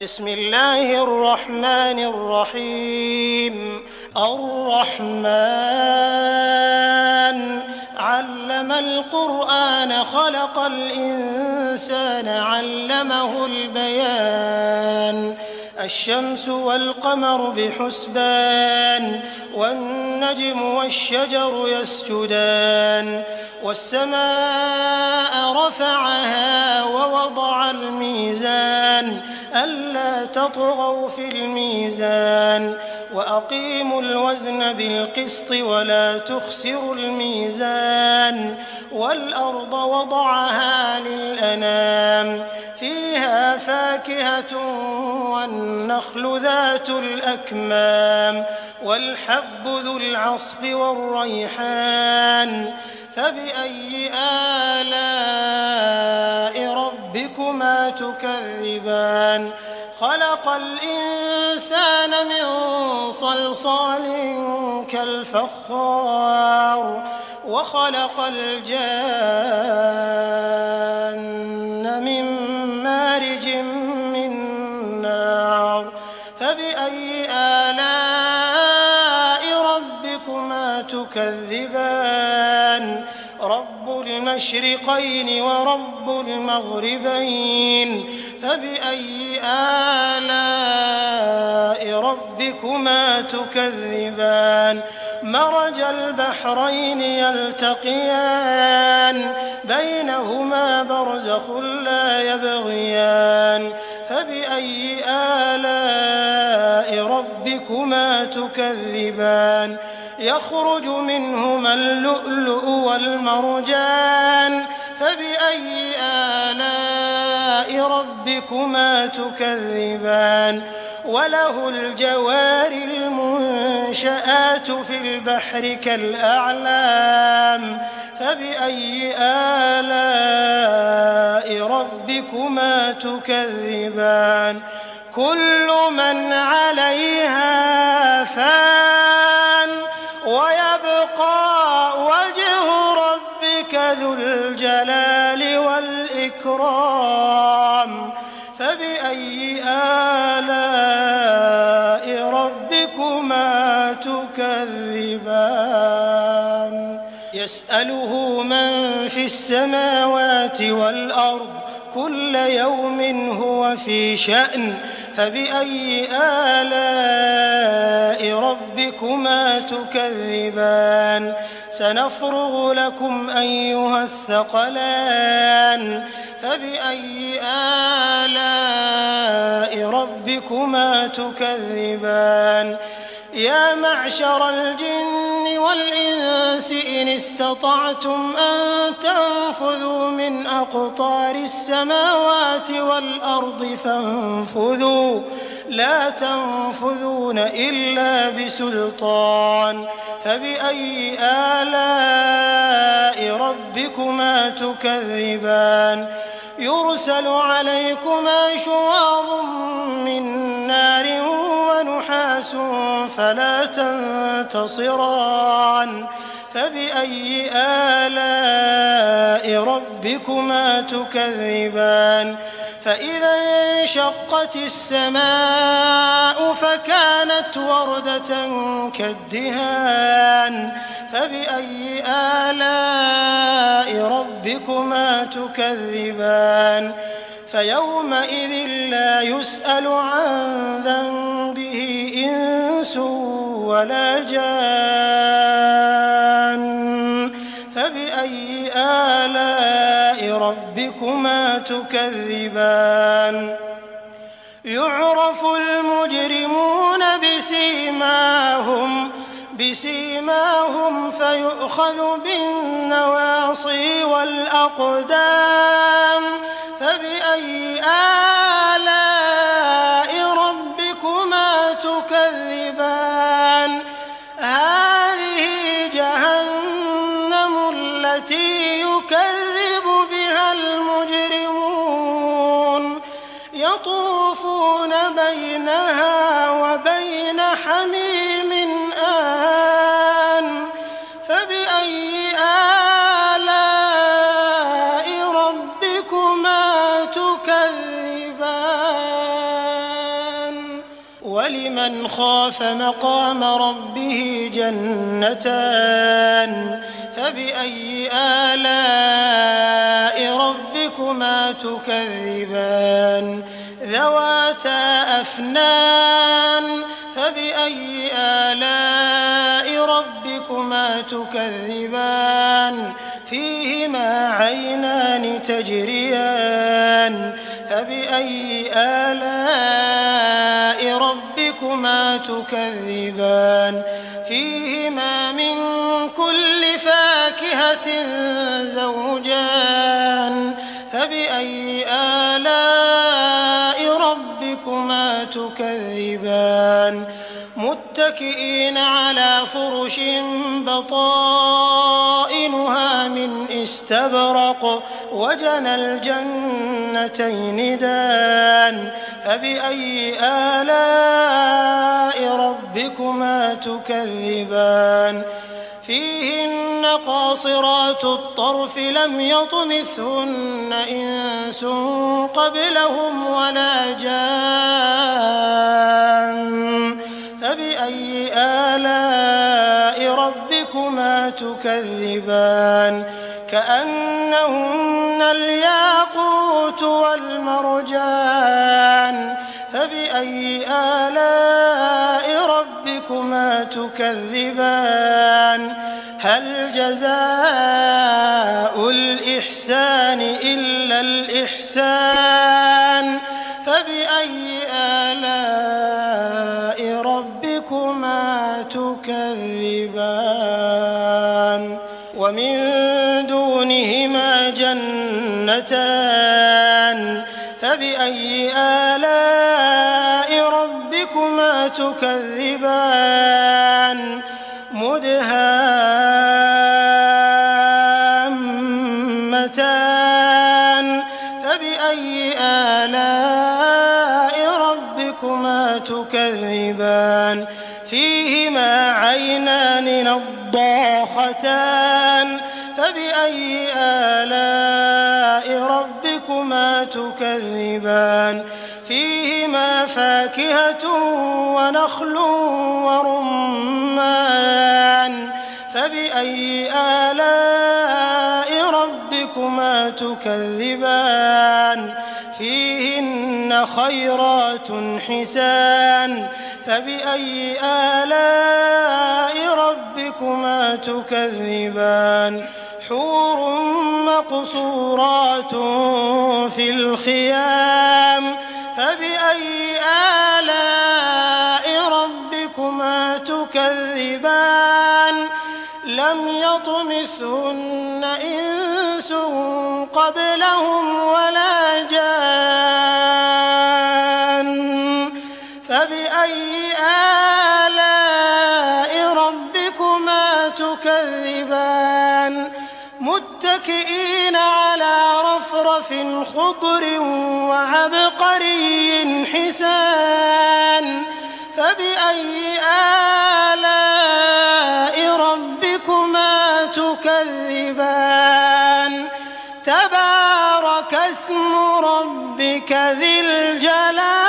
بسم الله الرحمن الرحيم. الرحمن علم القرآن خلق الإنسان علمه البيان. الشمس والقمر بحسبان والنجم والشجر يسجدان والسماء رفعها ووضع الميزان ألا تطغوا في الميزان وأقيموا الوزن بالقسط ولا تخسروا الميزان والأرض وضعها للأنام فيها فاكهة والنخل ذات الأكمام والحب ذو العصف والريحان فبأي آلاء ربكما تكذبان. خلق الإنسان من صلصال كالفخار وخلق الجان من مارج من نار فبأي آلاء ربكما تكذبان. رب المشرقين ورب المغربين فبأي آلاء ربكما تكذبان. مرج البحرين يلتقيان بينهما برزخ لا يبغيان فبأي آلاء ربكما تكذبان. يخرج منهما اللؤلؤ والمرجان فبأي آلاء ربكما تكذبان. وله الجوار المنشآت في البحر كالأعلام فبأي آلاء ربكما تكذبان. كل من عليها فان ويبقى وجه ربك ذو الجلال والإكرام فبأي آلاء ربكما تكذبان. يسأله من في السماوات والأرض كل يوم هو في شأن فبأي آلاء ربكما تكذبان. سنفرغ لكم أيها الثقلان فبأي آلاء ربكما تكذبان. يا معشر الجن والإنس إن استطعتم أن تنفذوا من أقطار السماوات والأرض فانفذوا لا تنفذون إلا بسلطان فبأي آلاء ربكما تكذبان. يرسل عليكما شواظ من نار ونحاس فلا تنتصران فبأي آلاء ربكما تكذبان. فإذا انشقت السماء فكانت وردة كالدهان فبأي آلاء ربكما تكذبان. فيومئذ لا يسأل عن ذنبه إنس ولا جان فبأي آلاء ربكما تكذبان. يعرف المجرمون بسيماهم فيؤخذ بالنواصي والأقدام فبأي آلاء ربكما تكذبان. هذه جهنم التي يكذب بها المجرمون يطوفون بينها وبين حميم آن فبأي آلاء ربكما تكذبان. ولمن خاف مقام ربه جنتان فبأي آلاء ربكما تكذبان ذواتا أفنان فبأي آلاء ربكما تكذبان فيهما عينان تجريان فبأي آلاء ربكما تكذبان فيهما من كل فاكهة زوجان فبأي آلاء ربكما تكذبان متكئين على فرش بطائنها من استبرق وجنى الجنتين دان فبأي آلاء ربكما تكذبان فيهن قاصرات الطرف لم يطمثهن إنس قبلهم ولا جان فبأي آلاء ربكما تكذبان كأنهن الياقوت والمرجان فبأي آلاء ربكما تكذبان هل جزاء الإحسان إلا الإحسان فبأي آلاء ربكما تكذبان ومن دونهما جنتان فبأي آلاء ربكما تكذبان مدهامتان فبأي آلاء ربكما تكذبان فيهما عينان نضاختان فبأي آلاء ربكما تكذبان فيهما فاكهة ونخل ورمان فبأي آلاء ربكما تكذبان فيهن خيرات حسان فبأي آلاء ربكما تكذبان حور مقصورات في الخيام فبأي آلاء ربكما تكذبان لم يطمثهن إنس قبلهم ولا جان فبأي آلاء ربكما تكذبان متكئين على رفرف خضر وعبقري حسان فبأي آلاء ربكما تكذبان تبارك اسم ربك ذي الجلال